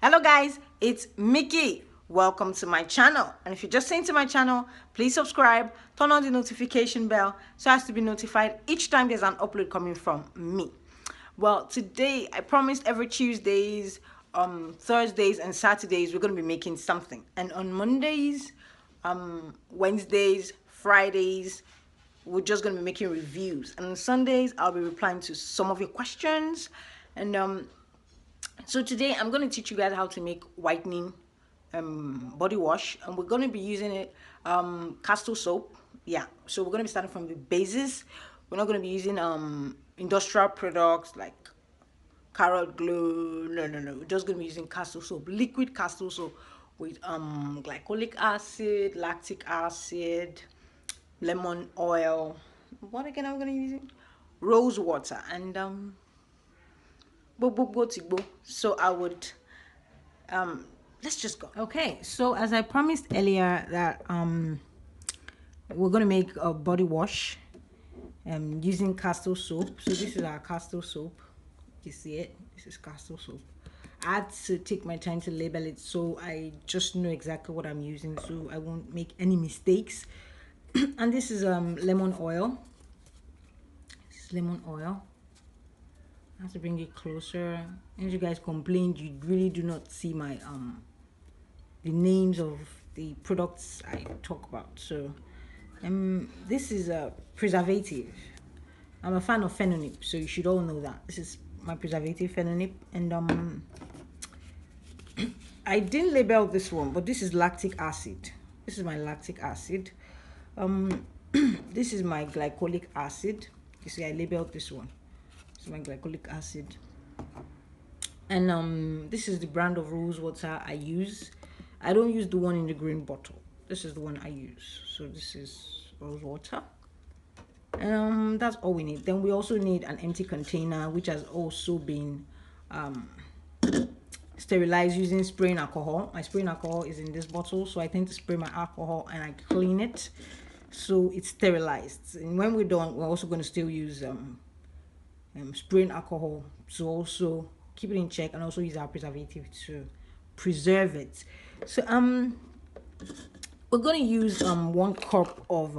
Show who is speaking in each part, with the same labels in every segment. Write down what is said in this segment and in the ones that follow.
Speaker 1: Hello guys, it's Mickey. Welcome to my channel. And if you're just into my channel, please subscribe, turn on the notification bell so as to be notified each time there's an upload coming from me. Well, today I promised every Tuesdays, Thursdays and Saturdays we're going to be making something. And on Mondays, Wednesdays, Fridays, we're just going to be making reviews. And on Sundays, I'll be replying to some of your questions. And so today I'm going to teach you guys how to make whitening body wash, and we're going to be using it Castile soap. Yeah, so we're going to be starting from the bases. We're not going to be using industrial products like carrot glue. No, we're just going to be using Castile soap, liquid Castile soap with glycolic acid, lactic acid, lemon oil. What again I'm going to be using? Rose water and so I would let's just go. Okay, so as I promised earlier that we're gonna make a body wash using Castile soap. So this is our Castile soap. You see it? This is Castile soap. I had to take my time to label it so I just know exactly what I'm using so I won't make any mistakes. And this is lemon oil. This is lemon oil. I have to bring it closer. As you guys complained, you really do not see my the names of the products I talk about. So this is a preservative. I'm a fan of phenolip, so you should all know that. This is my preservative phenolip, and I didn't label this one, but this is lactic acid. This is my lactic acid. This is my glycolic acid. You see, I labeled this one. This is my glycolic acid. And this is the brand of rose water I use. I don't use the one in the green bottle. This is the one I use. So this is rose water. That's all we need. Then we also need an empty container, which has also been sterilized using spraying alcohol. My spraying alcohol is in this bottle, so I tend to spray my alcohol and I clean it so it's sterilized. And when we're done, we're also going to still use spraying alcohol to also keep it in check, and also use our preservative to preserve it. So we're going to use 1 cup of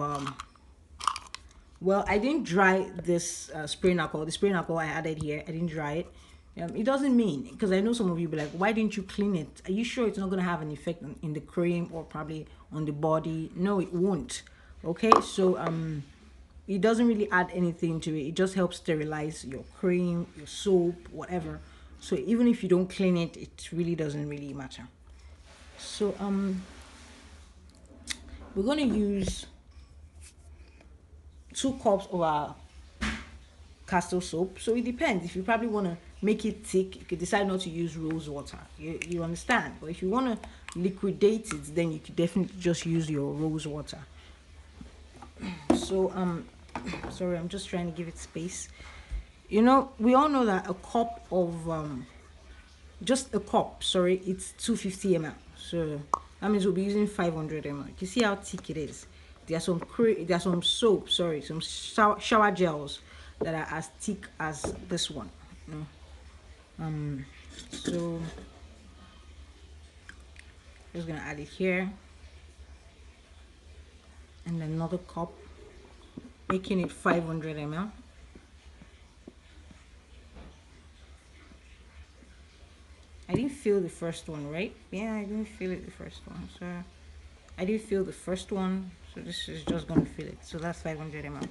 Speaker 1: well, I didn't dry this spraying alcohol. The spraying alcohol I added here, I didn't dry it. It doesn't mean, because I know some of you be like, why didn't you clean it? Are you sure it's not going to have an effect in the cream or probably on the body? No, it won't. Okay, so it doesn't really add anything to it. It just helps sterilize your cream, your soap, whatever. So even if you don't clean it, it really doesn't really matter. So we're going to use 2 cups of our Castile soap. So it depends. If you probably want to make it thick, you could decide not to use rose water. You understand? But if you want to liquidate it, then you could definitely just use your rose water. So sorry, I'm just trying to give it space. You know, we all know that a cup of just a cup, sorry, it's 250 ml. So that means we'll be using 500 ml. You see how thick it is. There's some soap, sorry, some shower gels that are as thick as this one. So just gonna add it here, and another cup, making it 500 ml. I didn't feel the first one, right? Yeah, I didn't feel it the first one. So I didn't feel the first one, so this is just gonna fill it. So that's 500 ml.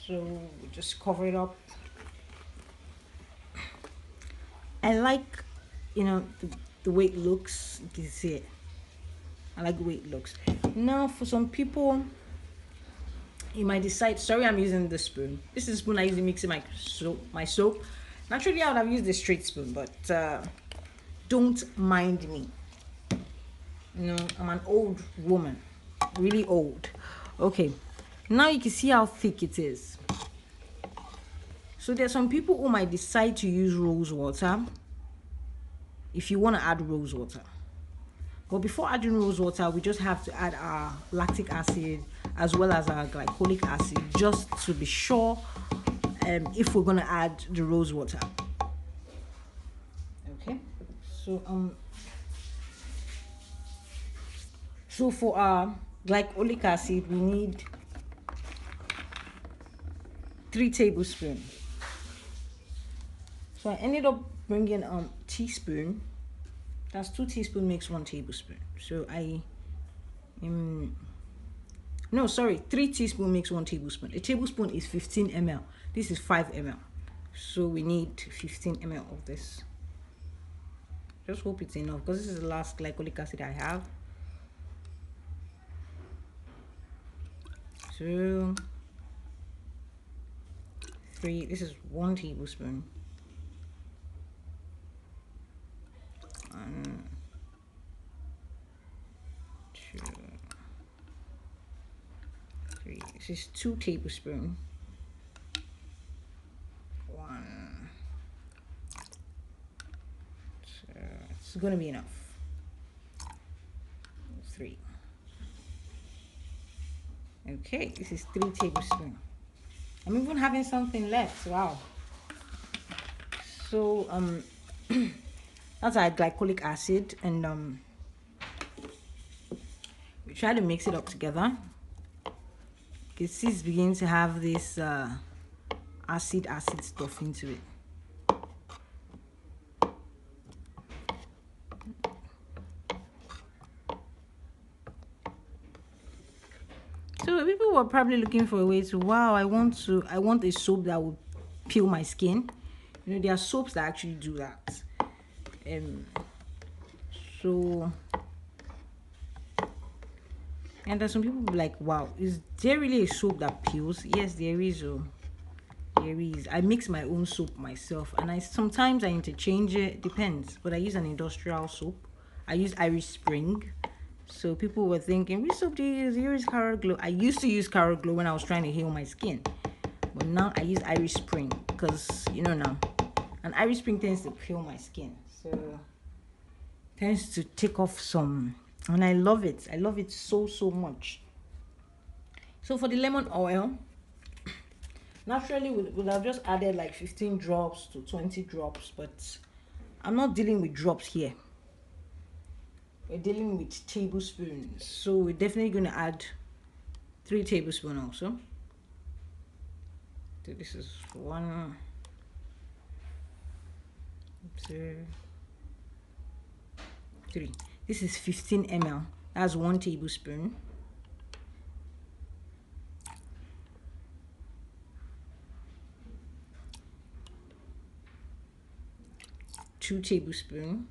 Speaker 1: So just cover it up. I like, you know, the way it looks. You can see it. I like the way it looks. Now, for some people, you might decide, sorry, I'm using this spoon. This is the spoon I usually mix in my soap. Naturally, I would have used the straight spoon, but don't mind me. You know, I'm an old woman, really old. Okay, now you can see how thick it is. So there's some people who might decide to use rose water if you want to add rose water. But before adding rose water, we just have to add our lactic acid as well as our glycolic acid, just to be sure if we're gonna add the rose water. Okay, so for our glycolic acid, we need 3 tablespoons. So I ended up bringing teaspoon. That's 2 teaspoons makes 1 tablespoon. So no, sorry, 3 teaspoons makes 1 tablespoon. A tablespoon is 15 ml. This is 5 ml. So we need 15 ml of this. Just hope it's enough because this is the last glycolic acid I have. So 3, this is 1 tablespoon. 1, 2, 3. This is 2 tablespoons. 1. So it's gonna be enough. 3. Okay, this is 3 tablespoons. I'm even having something left. Wow. So that's our glycolic acid, and we try to mix it up together. You can see it's beginning to have this acid stuff into it. So people were probably looking for a way to, wow, I want a soap that will peel my skin. You know, there are soaps that actually do that. So, and there's some people like, wow, is there really a soap that peels? Yes, there is. There is. I mix my own soap myself, and sometimes I interchange it. Depends, but I use an industrial soap. I use Irish Spring. So people were thinking, which soap do you use? You use Carrot Glow. I used to use Carrot Glow when I was trying to heal my skin, but now I use Irish Spring because, you know, now, and Irish Spring tends to peel my skin, so tends to take off some, and I love it. I love it so much. So for the lemon oil, naturally we'll have just added like 15 drops to 20 drops, but I'm not dealing with drops here. We're dealing with tablespoons, so we're definitely going to add 3 tablespoons also. So this is 1, 2, 3. This is 15 ml. That's 1 tablespoon. Two tablespoons.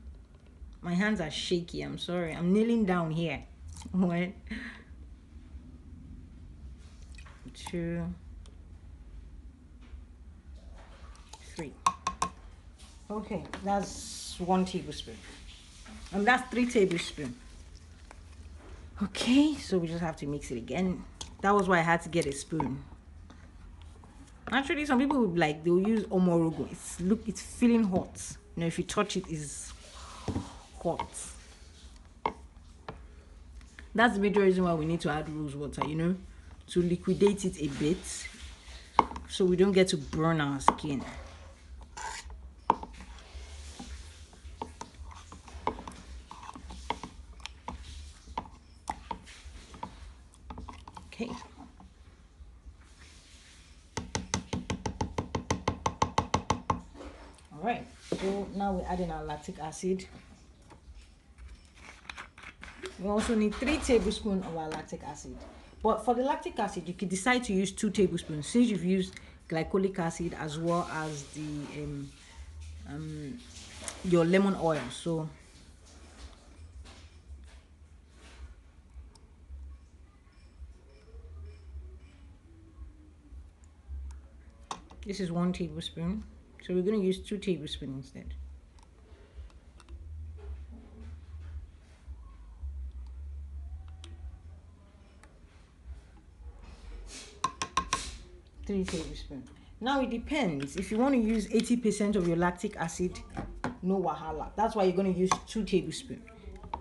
Speaker 1: My hands are shaky. I'm sorry. I'm kneeling down here. 1, 2, 3. Okay, that's 1 tablespoon. And that's 3 tablespoons. Okay, so we just have to mix it again. That was why I had to get a spoon. Actually, some people would like, they'll use omorogo. It's feeling hot. You know, if you touch it, it's hot. That's the major reason why we need to add rose water, you know, to liquidate it a bit so we don't get to burn our skin. Okay. All right, so now we're adding our lactic acid. We also need 3 tablespoons of our lactic acid. But for the lactic acid, you could decide to use 2 tablespoons since you've used glycolic acid as well as the your lemon oil. So this is 1 tablespoon. So we're going to use 2 tablespoons instead. Three tablespoons. Now it depends. If you want to use 80% of your lactic acid, no wahala. That's why you're going to use 2 tablespoons.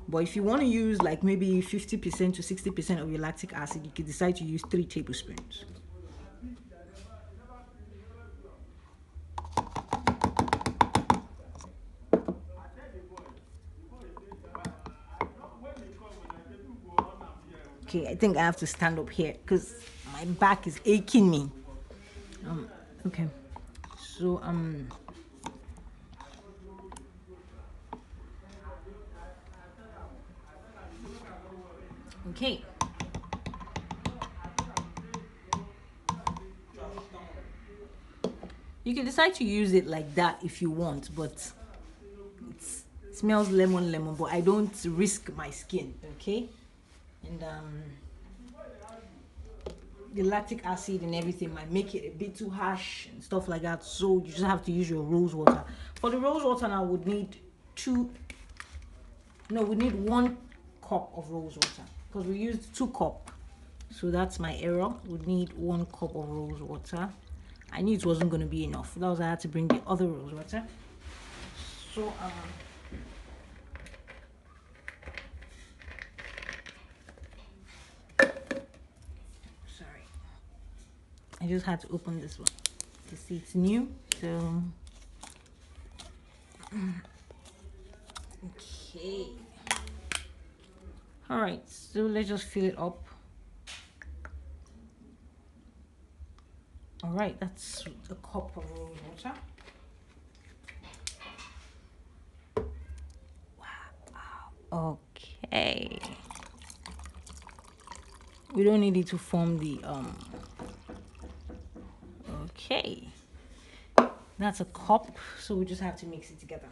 Speaker 1: But if you want to use like maybe 50% to 60% of your lactic acid, you can decide to use 3 tablespoons. Okay, I think I have to stand up here because my back is aching me. Okay, so okay. You can decide to use it like that if you want, but it smells lemon, but I don't risk my skin, okay? And the lactic acid and everything might make it a bit too harsh and stuff like that, so you just have to use your rose water. For the rose water now, we need one cup of rose water because we used 2 cups, so that's my error. We need 1 cup of rose water. I knew it wasn't going to be enough, that was why I had to bring the other rose water. So sorry, I just had to open this one to see it's new. So okay, all right, so let's just fill it up. All right, that's a cup of rose water. Wow. Okay, we don't need it to form the okay, that's a cup, so we just have to mix it together.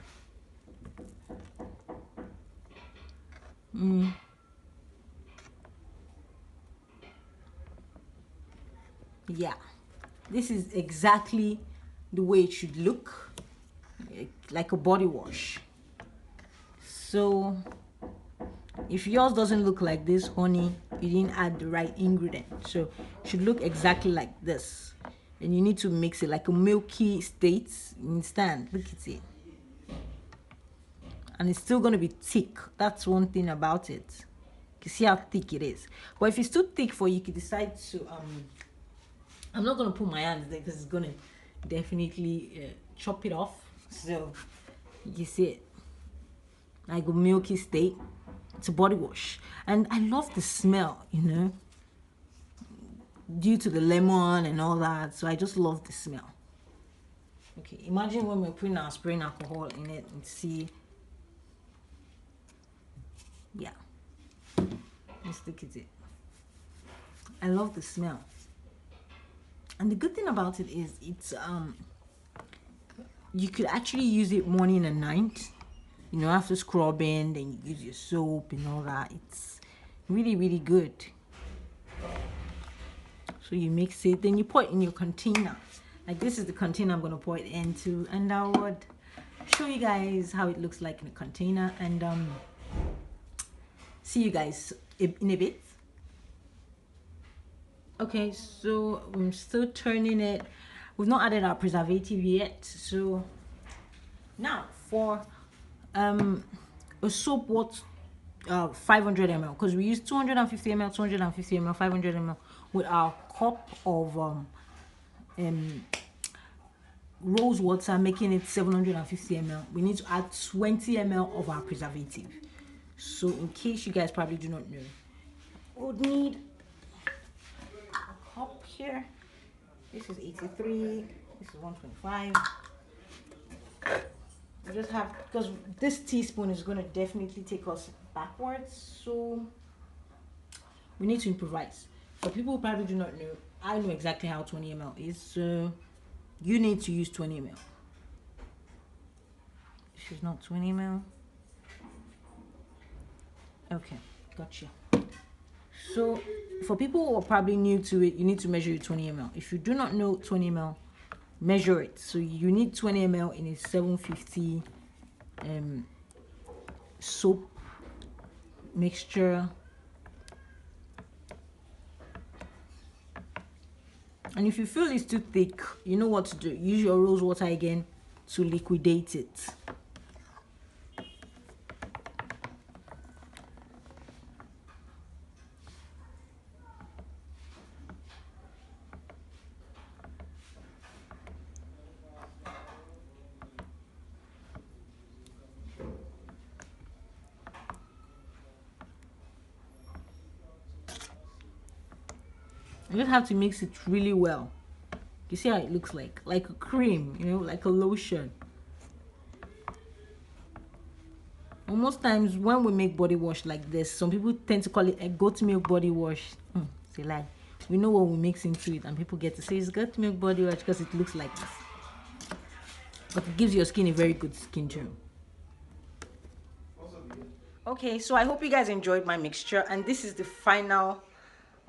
Speaker 1: Yeah, this is exactly the way it should look, like a body wash. So if yours doesn't look like this, honey, you didn't add the right ingredient. So it should look exactly like this, and you need to mix it like a milky state. Understand? Look at it, and it's still going to be thick. That's one thing about it. You can see how thick it is. But if it's too thick for you, you can decide to I'm not going to put my hands there because it's going to definitely chop it off. So you see it, like a milky state. It's a body wash, and I love the smell, you know, due to the lemon and all that. So I just love the smell. Okay, imagine when we're putting our spraying alcohol in it and see. Yeah, let's look at it. I love the smell, and the good thing about it is it's you could actually use it morning and night, you know, after scrubbing, then you use your soap and all that. It's really, really good. So you mix it, then you pour it in your container. Like this is the container I'm going to pour it into, and I would show you guys how it looks like in a container, and see you guys in a bit. Okay, so I'm still turning it. We've not added our preservative yet. So now for a soap, what 500 ml, because we use 250 ml, 250 ml, 500 ml with our cup of rose water, making it 750 ml. We need to add 20 ml of our preservative. So in case you guys probably do not know, we'll need a cup here. This is 83, this is 125. We just have, because this teaspoon is going to definitely take us backwards, so we need to improvise. For people who probably do not know, I know exactly how 20 ml is, so you need to use 20 ml. This is not 20 ml. Okay, gotcha. So for people who are probably new to it, you need to measure your 20 ml. If you do not know 20 ml, measure it. So you need 20 ml in a 750 soap mixture. And if you feel it's too thick, you know what to do. Use your rose water again to liquidate it. You just have to mix it really well. You see how it looks like a cream, you know, like a lotion. And most times when we make body wash like this, some people tend to call it a goat milk body wash. It's a lie. We know what we mix into it, and people get to say it's goat milk body wash because it looks like this. But it gives your skin a very good skin tone. Okay, so I hope you guys enjoyed my mixture, and this is the final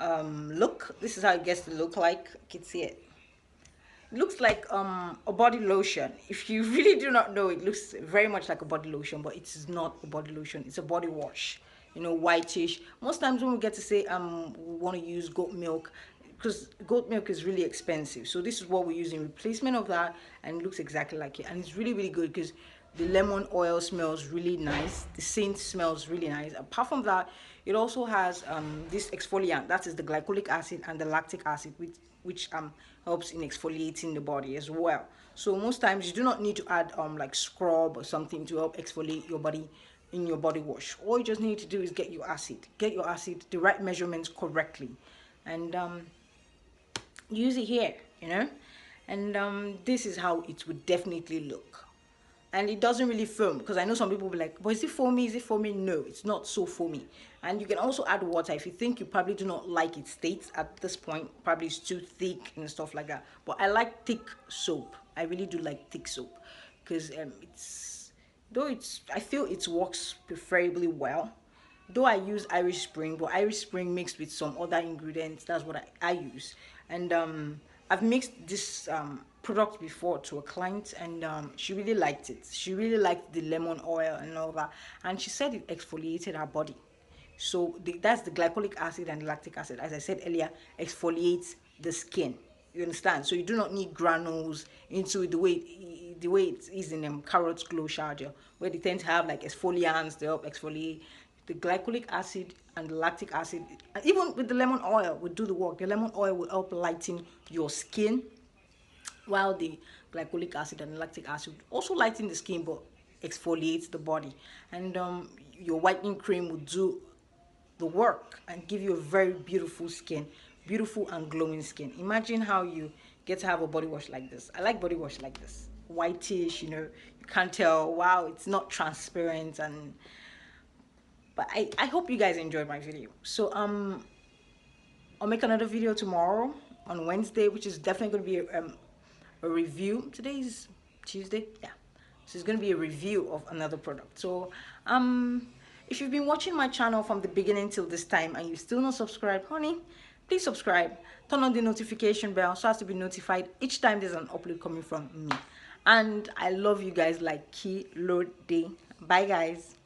Speaker 1: look. This is how it gets to look like. You can see it. It looks like a body lotion. If you really do not know, it looks very much like a body lotion, but it is not a body lotion. It's a body wash, you know, whitish. Most times when we get to say we want to use goat milk, because goat milk is really expensive, so this is what we use in replacement of that, and it looks exactly like it, and it's really really good because the lemon oil smells really nice, the scent smells really nice. Apart from that, it also has this exfoliant, that is the glycolic acid and the lactic acid, which helps in exfoliating the body as well. So most times you do not need to add like scrub or something to help exfoliate your body in your body wash. All you just need to do is get your acid, the right measurements correctly, and use it here, you know. And this is how it would definitely look. And it doesn't really foam, because I know some people will be like, but is it foamy, is it foamy? No, it's not so foamy. And you can also add water if you think you probably do not like it states at this point, probably it's too thick and stuff like that. But I like thick soap. I really do like thick soap, because I feel it works preferably well. Though I use Irish Spring, but Irish Spring mixed with some other ingredients, that's what I use. And I've mixed this product before to a client, and she really liked it. She really liked the lemon oil and all that, and she said it exfoliated her body. So that's the glycolic acid and lactic acid, as I said earlier, exfoliates the skin. You understand? So you do not need granules into the way it is in carrot glow shower gel, where they tend to have like exfoliants to help exfoliate. The glycolic acid and the lactic acid, and even with the lemon oil, will do the work. The lemon oil will help lighten your skin, while the glycolic acid and lactic acid also lighten the skin but exfoliates the body. And your whitening cream will do the work and give you a very beautiful skin, beautiful and glowing skin. Imagine how you get to have a body wash like this. I like body wash like this, whitish, you know, you can't tell, wow, it's not transparent. And but I hope you guys enjoyed my video. So I'll make another video tomorrow on Wednesday, which is definitely going to be a review. Today is Tuesday, yeah, so it's going to be a review of another product. So if you've been watching my channel from the beginning till this time and you still not subscribed, honey, please subscribe, turn on the notification bell so as to be notified each time there's an upload coming from me. And I love you guys like kilo day. Bye guys.